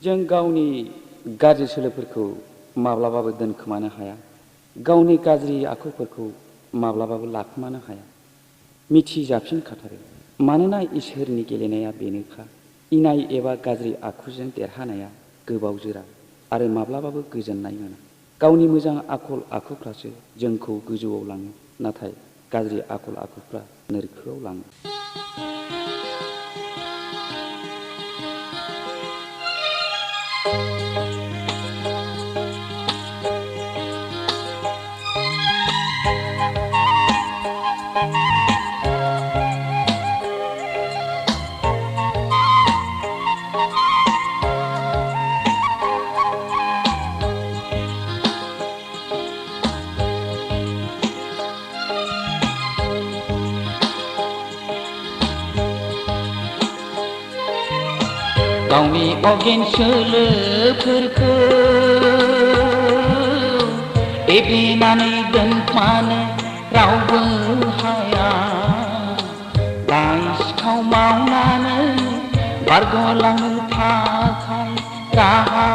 जों गावनि गाज्रि सोलोफोरखौ माब्लाबाबो दोनखोमानो हाया, गावनि गाज्रि आखुफोरखौ माब्लाबाबो लाखोमानो हाया, मिथिजाफिनखाथारो। मानोना इसोरनि गेलेनाया बेनोखा, इनाय एबा गाज्रि आखुजों देरहानाया गोबाव जोरा आरो माब्लाबाबो गोजोननाय मोना। गावनि मोजां आखल आखुफ्रासो जोंखौ गोजौआव लाङो, नाथाय गाज्रि आखल आखुफ्रा नोरखोआव लाङो। गावनि अगेन सोलोफोरखौ एब्रेनानै दोनखोमानो रावबो हाया। दाय सिखाव मावनानै बारग'लांनो थाखाय राहा